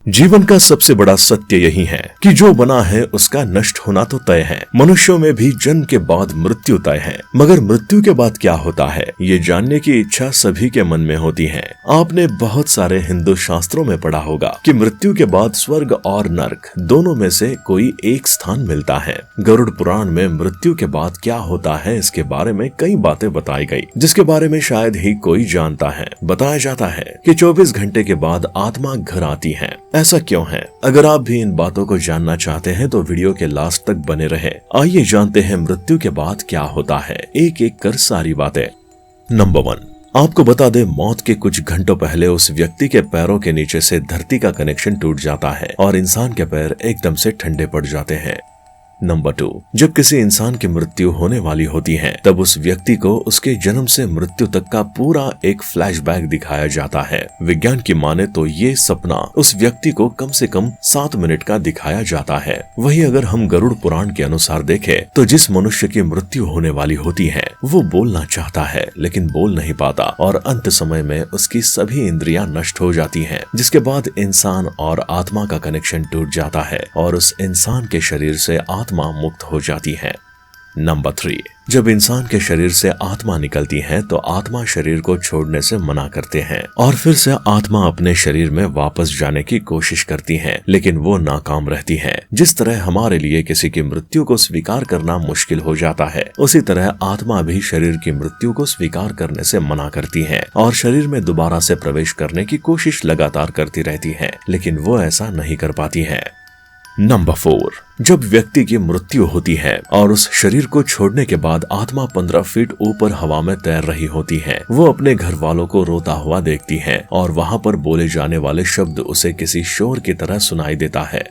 जीवन का सबसे बड़ा सत्य यही है कि जो बना है उसका नष्ट होना तो तय है। मनुष्यों में भी जन्म के बाद मृत्यु तय है, मगर मृत्यु के बाद क्या होता है ये जानने की इच्छा सभी के मन में होती है। आपने बहुत सारे हिंदू शास्त्रों में पढ़ा होगा कि मृत्यु के बाद स्वर्ग और नर्क दोनों में से कोई एक स्थान मिलता है। गरुड़ पुराण में मृत्यु के बाद क्या होता है इसके बारे में कई बातें बताई गई, जिसके बारे में शायद ही कोई जानता है। बताया जाता है कि 24 घंटे के बाद आत्मा घर आती है। ऐसा क्यों है? अगर आप भी इन बातों को जानना चाहते हैं तो वीडियो के लास्ट तक बने रहे। आइए जानते हैं मृत्यु के बाद क्या होता है, एक एक कर सारी बातें। नंबर 1, आपको बता दें, मौत के कुछ घंटों पहले उस व्यक्ति के पैरों के नीचे से धरती का कनेक्शन टूट जाता है और इंसान के पैर एकदम से ठंडे पड़ जाते हैं। नंबर 2, जब किसी इंसान की मृत्यु होने वाली होती है तब उस व्यक्ति को उसके जन्म से मृत्यु तक का पूरा एक फ्लैशबैक दिखाया जाता है। विज्ञान की माने तो ये सपना उस व्यक्ति को कम से कम 7 मिनट का दिखाया जाता है। वही अगर हम गरुड़ पुराण के अनुसार देखें तो जिस मनुष्य की मृत्यु होने वाली होती है वो बोलना चाहता है लेकिन बोल नहीं पाता और अंत समय में उसकी सभी इंद्रियां नष्ट हो जाती हैं, जिसके बाद इंसान और आत्मा का कनेक्शन टूट जाता है और उस इंसान के शरीर से आत्मा मुक्त हो जाती है। नंबर 3, जब इंसान के शरीर से आत्मा निकलती है तो आत्मा शरीर को छोड़ने से मना करते हैं और फिर से आत्मा अपने शरीर में वापस जाने की कोशिश करती है, लेकिन वो नाकाम रहती है। जिस तरह हमारे लिए किसी की मृत्यु को स्वीकार करना मुश्किल हो जाता है, उसी तरह आत्मा भी शरीर की मृत्यु को स्वीकार करने से मना करती है और शरीर में दोबारा से प्रवेश करने की कोशिश लगातार करती रहती है, लेकिन वो ऐसा नहीं कर पाती है। नंबर 4, जब व्यक्ति की मृत्यु होती है और उस शरीर को छोड़ने के बाद आत्मा 15 फीट ऊपर हवा में तैर रही होती है, वो अपने घर वालों को रोता हुआ देखती है और वहां पर बोले जाने वाले शब्द उसे किसी शोर की तरह सुनाई देता है।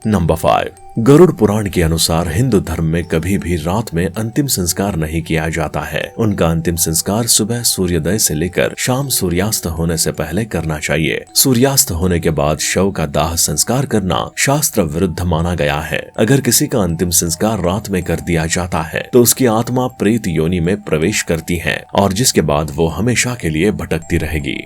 नंबर 5, गरुड़ पुराण के अनुसार हिंदू धर्म में कभी भी रात में अंतिम संस्कार नहीं किया जाता है। उनका अंतिम संस्कार सुबह सूर्योदय से लेकर शाम सूर्यास्त होने से पहले करना चाहिए। सूर्यास्त होने के बाद शव का दाह संस्कार करना शास्त्र विरुद्ध माना गया है। अगर किसी का अंतिम संस्कार रात में कर दिया जाता है तो उसकी आत्मा प्रेत योनि में प्रवेश करती है और जिसके बाद वो हमेशा के लिए भटकती रहेगी।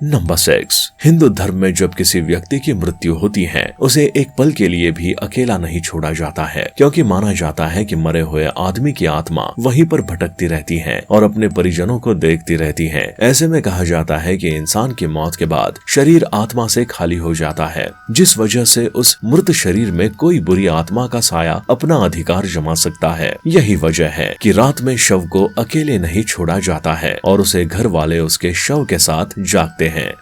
नंबर 6, हिंदू धर्म में जब किसी व्यक्ति की मृत्यु होती है उसे एक पल के लिए भी अकेला नहीं छोड़ा जाता है, क्योंकि माना जाता है कि मरे हुए आदमी की आत्मा वहीं पर भटकती रहती है और अपने परिजनों को देखती रहती है। ऐसे में कहा जाता है कि इंसान की मौत के बाद शरीर आत्मा से खाली हो जाता है, जिस वजह से उस मृत शरीर में कोई बुरी आत्मा का साया अपना अधिकार जमा सकता है। यही वजह है कि रात में शव को अकेले नहीं छोड़ा जाता है और उसे घर वाले उसके शव के साथ जागते हैं।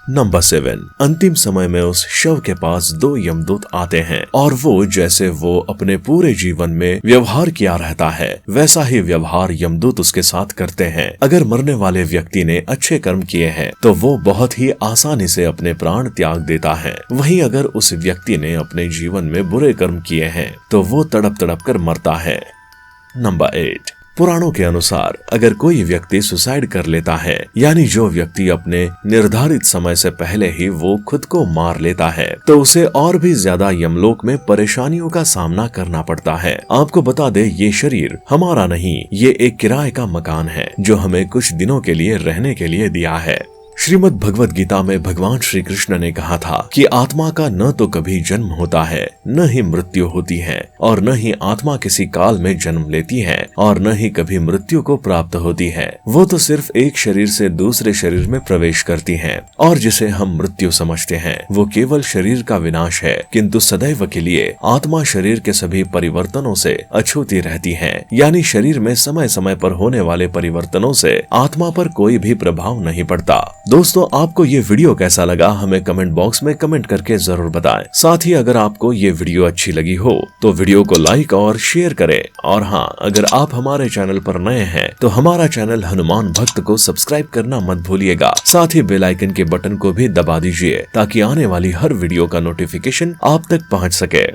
नंबर 7, अंतिम समय में उस शव के पास 2 यमदूत आते हैं और वो जैसे वो अपने पूरे जीवन में व्यवहार किया रहता है वैसा ही व्यवहार यमदूत उसके साथ करते हैं। अगर मरने वाले व्यक्ति ने अच्छे कर्म किए हैं तो वो बहुत ही आसानी से अपने प्राण त्याग देता है। वहीं अगर उस व्यक्ति ने अपने जीवन में बुरे कर्म किए हैं तो वो तड़प तड़प कर मरता है। नंबर 8, पुराणों के अनुसार अगर कोई व्यक्ति सुसाइड कर लेता है, यानी जो व्यक्ति अपने निर्धारित समय से पहले ही वो खुद को मार लेता है, तो उसे और भी ज्यादा यमलोक में परेशानियों का सामना करना पड़ता है। आपको बता दे, ये शरीर हमारा नहीं, ये एक किराए का मकान है जो हमें कुछ दिनों के लिए रहने के लिए दिया है। श्रीमद् भगवत गीता में भगवान श्री कृष्ण ने कहा था कि आत्मा का न तो कभी जन्म होता है, न ही मृत्यु होती है और न ही आत्मा किसी काल में जन्म लेती है और न ही कभी मृत्यु को प्राप्त होती है। वो तो सिर्फ एक शरीर से दूसरे शरीर में प्रवेश करती है और जिसे हम मृत्यु समझते हैं वो केवल शरीर का विनाश है, किंतु सदैव के लिए आत्मा शरीर के सभी परिवर्तनों से अछूती रहती है। यानी शरीर में समय समय पर होने वाले परिवर्तनों से आत्मा पर कोई भी प्रभाव नहीं पड़ता। दोस्तों, आपको ये वीडियो कैसा लगा हमें कमेंट बॉक्स में कमेंट करके जरूर बताएं। साथ ही अगर आपको ये वीडियो अच्छी लगी हो तो वीडियो को लाइक और शेयर करें। और हाँ, अगर आप हमारे चैनल पर नए हैं तो हमारा चैनल हनुमान भक्त को सब्सक्राइब करना मत भूलिएगा। साथ ही बेल आइकन के बटन को भी दबा दीजिए ताकि आने वाली हर वीडियो का नोटिफिकेशन आप तक पहुँच सके।